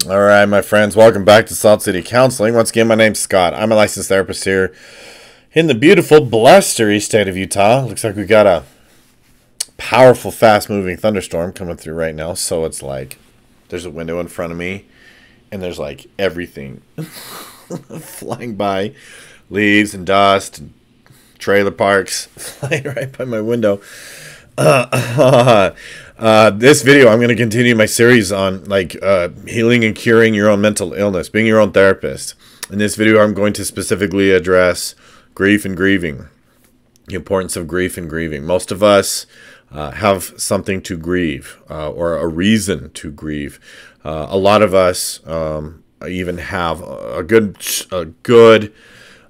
All right, my friends, welcome back to Salt City Counseling. Once again, my name's Scott. I'm a licensed therapist here in the beautiful, blustery state of Utah. Looks like we got a powerful, fast-moving thunderstorm coming through right now. So it's like there's a window in front of me, and there's like everything flying by, leaves and dust, and trailer parks flying right by my window. This video, I'm going to continue my series on healing and curing your own mental illness, being your own therapist. In this video, I'm going to specifically address grief and grieving, the importance of grief and grieving. Most of us have something to grieve or a reason to grieve. A lot of us even have a good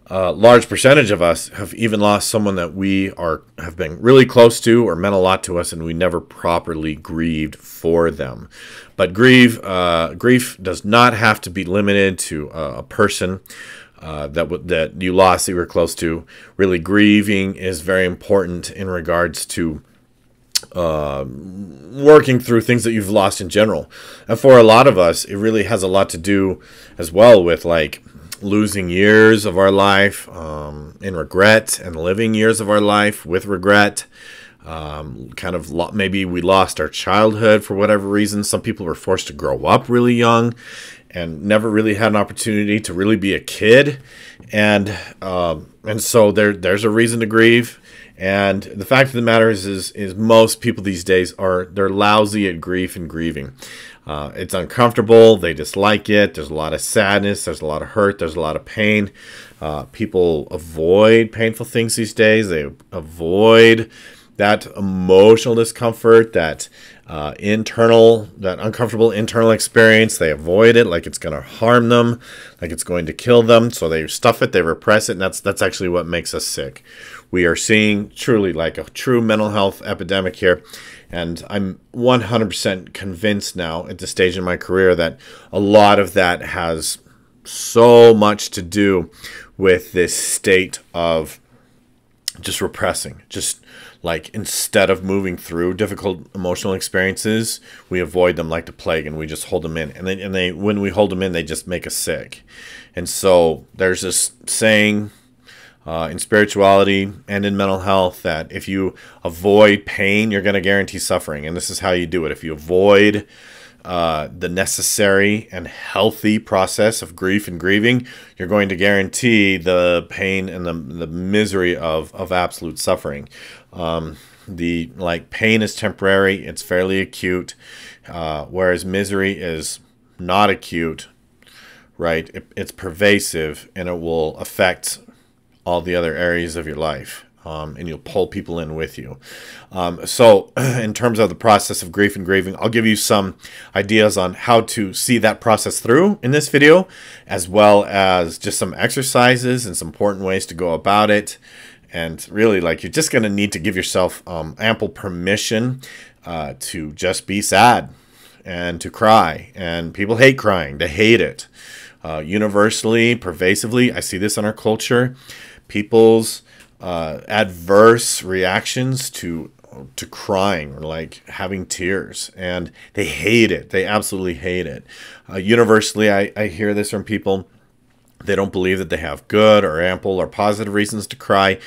large percentage of us have even lost someone that we have been really close to or meant a lot to us, and we never properly grieved for them. But grief does not have to be limited to a person that you lost, that you were close to. Really, grieving is very important in regards to working through things that you've lost in general. And for a lot of us, it really has a lot to do as well with losing years of our life in regret, and living years of our life with regret. Maybe we lost our childhood for whatever reason. Some people were forced to grow up really young and never really had an opportunity to really be a kid. And so there's a reason to grieve. And the fact of the matter is most people these days they're lousy at grief and grieving. It's uncomfortable. They dislike it. There's a lot of sadness. There's a lot of hurt. There's a lot of pain. People avoid painful things these days. They avoid that emotional discomfort, that uncomfortable internal experience. They avoid it like it's going to harm them, like it's going to kill them. So they stuff it, they repress it, and that's actually what makes us sick. We are seeing truly like a true mental health epidemic here. And I'm 100% convinced now at this stage in my career that a lot of that has so much to do with this state of just repressing. Just like instead of moving through difficult emotional experiences, we avoid them like the plague, and we just hold them in. And they when we hold them in, they just make us sick. And so there's this saying in spirituality and in mental health that if you avoid pain, you're going to guarantee suffering. And this is how you do it. If you avoid the necessary and healthy process of grief and grieving, you're going to guarantee the pain and the misery of absolute suffering. Pain is temporary, it's fairly acute, whereas misery is not acute, right? It's pervasive, and it will affect all the other areas of your life, and you'll pull people in with you. So in terms of the process of grief and grieving, I'll give you some ideas on how to see that process through in this video, as well as just some exercises and some important ways to go about it. And really, you're just going to need to give yourself ample permission to just be sad and to cry. And people hate crying. They hate it. Universally, pervasively, I see this in our culture. People's adverse reactions to crying, or having tears, and they hate it. They absolutely hate it. Universally, I hear this from people. They don't believe that they have good or ample or positive reasons to cry,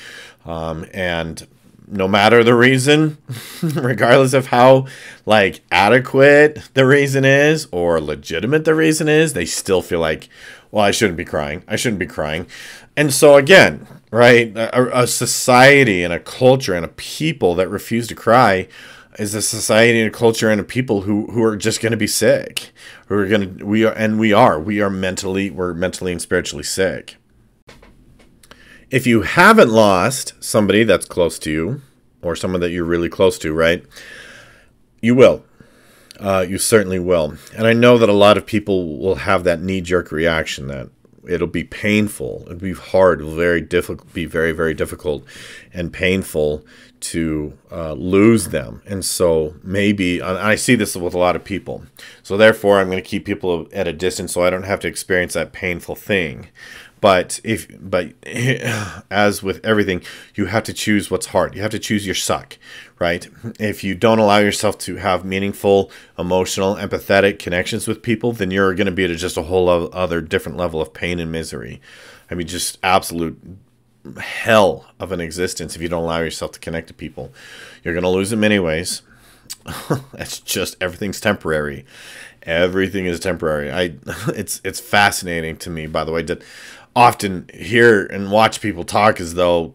and no matter the reason, regardless of how adequate the reason is or legitimate the reason is, they still feel like, well, I shouldn't be crying. I shouldn't be crying. And so again, right, a society and a culture and a people that refuse to cry is a society and a culture and a people who are just going to be sick. We are mentally and spiritually sick. If you haven't lost somebody that's close to you, or someone that you're really close to, right, you will. You certainly will. And I know that a lot of people will have that knee-jerk reaction that it'll be painful, it'll be hard, it'll be very, very difficult and painful to lose them. And so maybe, I see this with a lot of people. So therefore, I'm going to keep people at a distance so I don't have to experience that painful thing. But as with everything, you have to choose what's hard. You have to choose your suck, right? If you don't allow yourself to have meaningful, emotional, empathetic connections with people, then you're going to be at just a whole other different level of pain and misery. I mean, just absolute hell of an existence if you don't allow yourself to connect to people. You're going to lose them anyways. It's just everything's temporary. Everything is temporary. It's fascinating to me, by the way, that often hear and watch people talk as though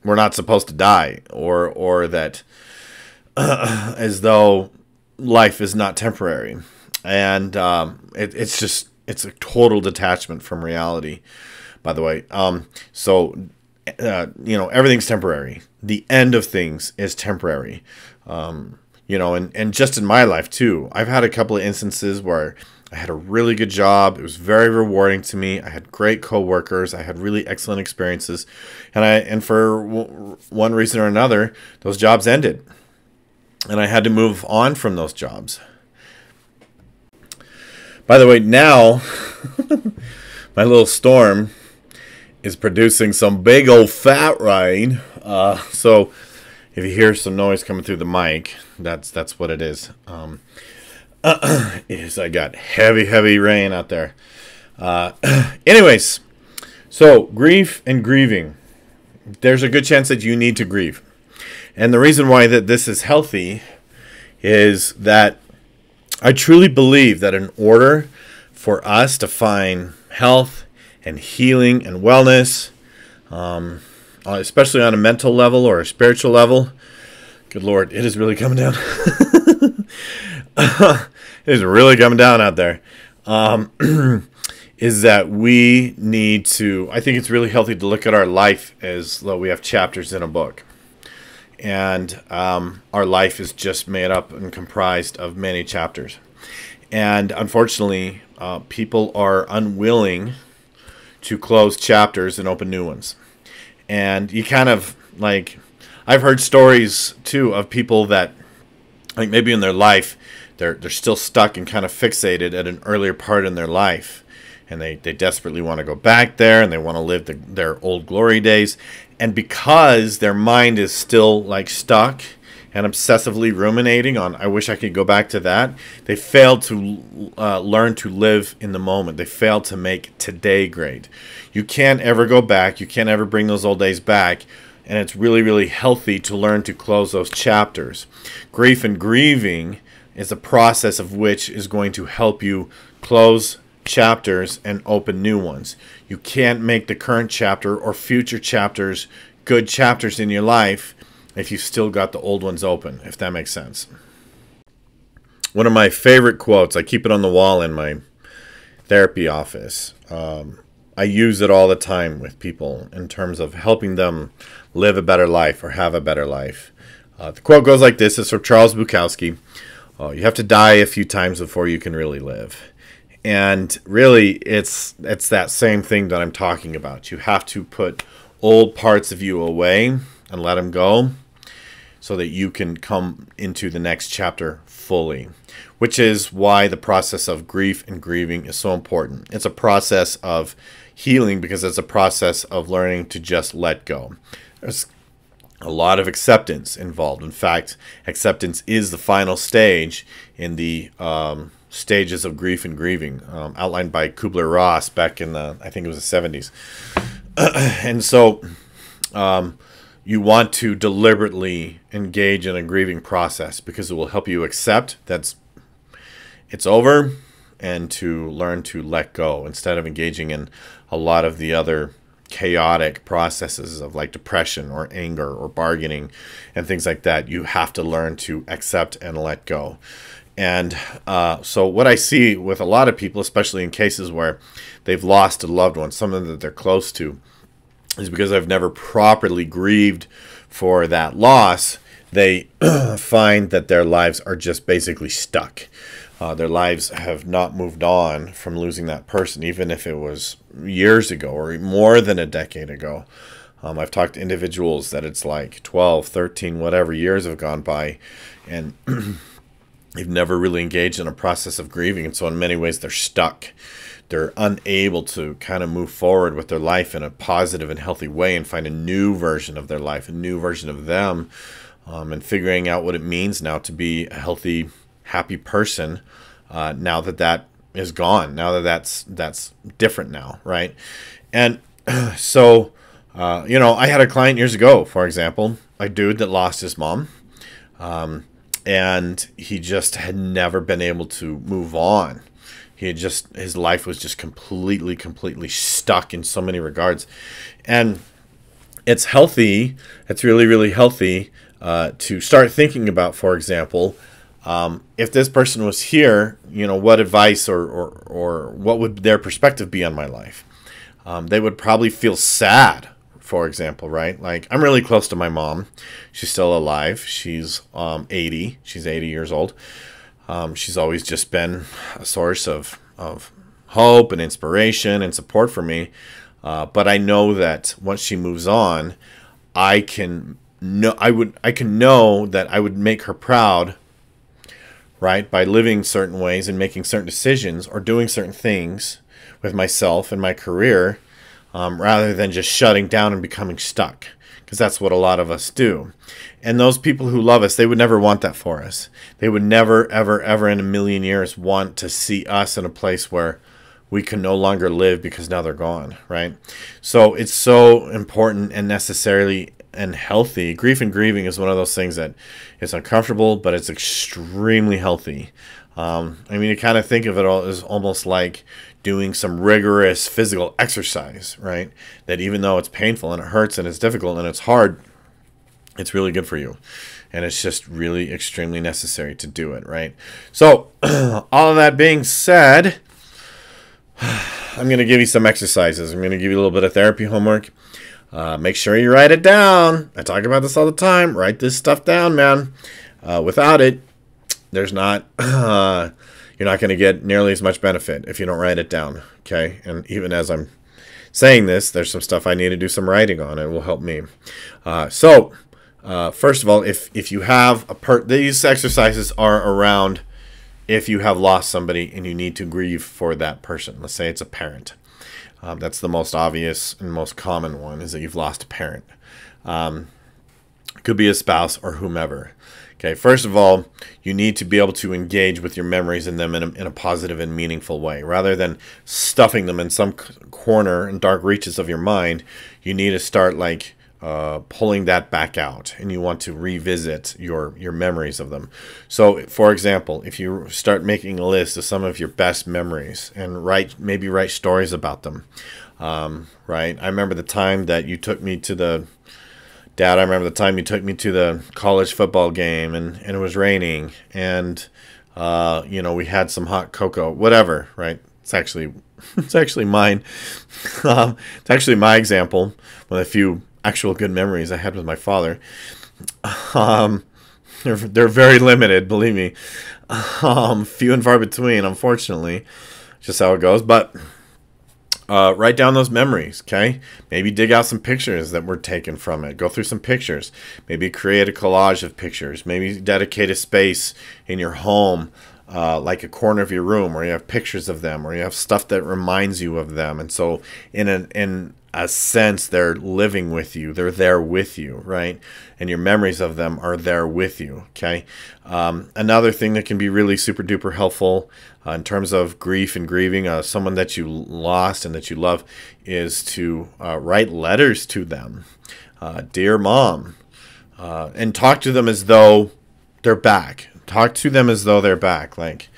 we're not supposed to die, or that as though life is not temporary, and it's a total detachment from reality. By the way, everything's temporary. The end of things is temporary. And just in my life too, I've had a couple of instances where I had a really good job. It was very rewarding to me. I had great coworkers. I had really excellent experiences, and for one reason or another, those jobs ended, and I had to move on from those jobs. By the way, now my little storm is producing some big old fat rain. So if you hear some noise coming through the mic, that's what it is. I got heavy rain out there. Anyways, so grief and grieving. There's a good chance that you need to grieve. And the reason why that this is healthy is that I truly believe that in order for us to find health and healing and wellness, especially on a mental level or a spiritual level, good Lord, it is really coming down. It is really coming down out there. Is that we need to, I think it's really healthy to look at our life as though we have chapters in a book. And our life is just made up and comprised of many chapters. And unfortunately, people are unwilling to close chapters and open new ones. And you kind of I've heard stories too of people that maybe in their life they're still stuck and kind of fixated at an earlier part in their life, and they desperately want to go back there and they want to live their old glory days, and because their mind is still stuck and obsessively ruminating on I wish I could go back to that, they fail to learn to live in the moment. They fail to make today great. You can't ever go back. You can't ever bring those old days back. And it's really, really healthy to learn to close those chapters. Grief and grieving is a process of which is going to help you close chapters and open new ones. You can't make the current chapter or future chapters good chapters in your life if you've still got the old ones open, if that makes sense. One of my favorite quotes, I keep it on the wall in my therapy office. I use it all the time with people in terms of helping them live a better life or have a better life. The quote goes like this. It's from Charles Bukowski. You have to die a few times before you can really live. And really, it's that same thing that I'm talking about. You have to put old parts of you away and let them go so that you can come into the next chapter fully, which is why the process of grief and grieving is so important. It's a process of healing because it's a process of learning to just let go. There's a lot of acceptance involved. In fact, acceptance is the final stage in the stages of grief and grieving, outlined by Kubler-Ross back in I think it was the 70s. And so you want to deliberately engage in a grieving process because it will help you accept that it's over and to learn to let go instead of engaging in a lot of the other chaotic processes of depression or anger or bargaining and things like that. You have to learn to accept and let go. And so what I see with a lot of people, especially in cases where they've lost a loved one, someone that they're close to, is because I've never properly grieved for that loss, they find that their lives are just basically stuck. Their lives have not moved on from losing that person, even if it was years ago or more than a decade ago. I've talked to individuals that it's 12, 13, whatever years have gone by, and they've never really engaged in a process of grieving, and so in many ways they're stuck. They're unable to kind of move forward with their life in a positive and healthy way and find a new version of their life, a new version of them, and figuring out what it means now to be a healthy, happy person. Now that that is gone, now that that's different now, right? And so, I had a client years ago, for example, a dude that lost his mom, and he just had never been able to move on. His life was just completely stuck in so many regards. And it's healthy, it's really healthy to start thinking about, for example, if this person was here, what advice or what would their perspective be on my life? They would probably feel sad, for example, right? Like, I'm really close to my mom. She's still alive. She's 80. She's 80 years old. She's always just been a source of hope and inspiration and support for me. But I know that once she moves on, I can know that I would make her proud, right, by living certain ways and making certain decisions or doing certain things with myself and my career, rather than just shutting down and becoming stuck. Because that's what a lot of us do. And those people who love us, they would never want that for us. They would never, ever in a million years want to see us in a place where we can no longer live because now they're gone, right? So it's so important and necessarily and healthy. Grief and grieving is one of those things that is uncomfortable, but it's extremely healthy. You kind of think of it all as almost like doing some rigorous physical exercise, right? That even though it's painful and it hurts and it's difficult and it's hard, it's really good for you. And it's just really extremely necessary to do it, right? So, all of that being said, I'm going to give you some exercises. I'm going to give you a little bit of therapy homework. Make sure you write it down. I talk about this all the time. Write this stuff down, man. Without it, there's not... you're not going to get nearly as much benefit if you don't write it down, okay? And even as I'm saying this, there's some stuff I need to do some writing on. It will help me. First of all, if you have these exercises are around if you have lost somebody and you need to grieve for that person. Let's say it's a parent. That's the most obvious and most common one, is that you've lost a parent. It could be a spouse or whomever. Okay, first of all, you need to be able to engage with your memories in them in a positive and meaningful way. Rather than stuffing them in some corner and dark reaches of your mind, you need to start pulling that back out, and you want to revisit your memories of them. So, for example, if you start making a list of some of your best memories and maybe write stories about them. Right? I remember the time that you took me to the... Dad, I remember the time you took me to the college football game and it was raining and, we had some hot cocoa, whatever, right? It's actually mine. It's actually my example, one of the few actual good memories I had with my father. They're very limited, believe me. Few and far between, unfortunately. Just how it goes. But write down those memories, okay? Maybe dig out some pictures that were taken from it. Go through some pictures. Maybe create a collage of pictures. Maybe dedicate a space in your home, like a corner of your room where you have pictures of them, or you have stuff that reminds you of them. And so in a sense, they're living with you. They're there with you, right? And your memories of them are there with you, okay? Another thing that can be really super duper helpful in terms of grief and grieving someone that you lost and that you love is to write letters to them. Dear Mom, and talk to them as though they're back. Talk to them as though they're back. Like,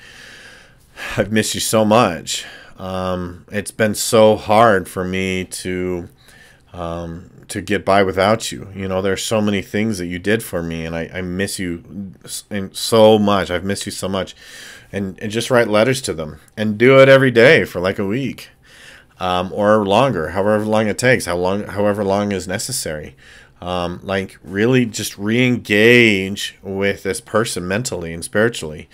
I've missed you so much. It's been so hard for me to get by without you. There's so many things that you did for me, and I miss you so much. I've missed you so much. And just write letters to them. And do it every day for like a week. Or longer, however long it takes, however long is necessary. Really just re-engage with this person mentally and spiritually,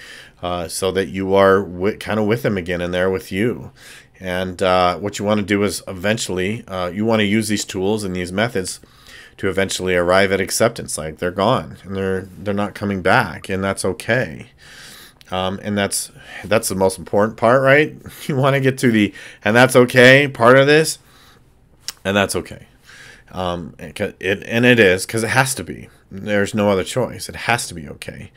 so that you are kind of with them again and they're with you. And what you want to do is eventually, you want to use these tools and these methods to eventually arrive at acceptance. Like, they're gone and they're not coming back, and that's okay. And that's the most important part, right? You want to get to the and that's okay part of this, and that's okay. It is, because it has to be. There's no other choice. It has to be okay.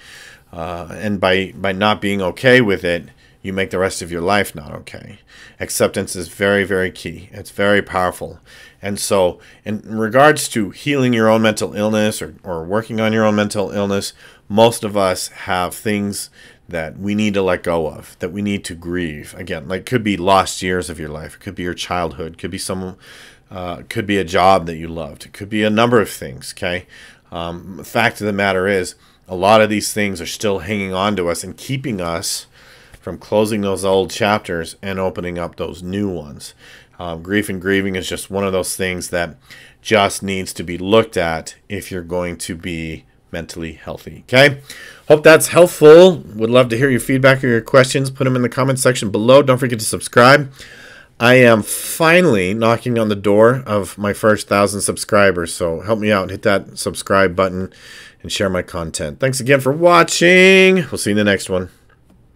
And by not being okay with it, you make the rest of your life not okay. Acceptance is very, very key. It's very powerful. And so, in regards to healing your own mental illness or working on your own mental illness, most of us have things that we need to let go of, that we need to grieve. Again, like, could be lost years of your life. It could be your childhood. Could be someone. Could be a job that you loved. It could be a number of things. Okay. The fact of the matter is, a lot of these things are still hanging on to us and keeping us from closing those old chapters and opening up those new ones. Grief and grieving is just one of those things that just needs to be looked at if you're going to be mentally healthy. Okay? Hope that's helpful. Would love to hear your feedback or your questions. Put them in the comment section below. Don't forget to subscribe. I am finally knocking on the door of my first 1,000 subscribers, so help me out. Hit that subscribe button and share my content. Thanks again for watching. We'll see you in the next one.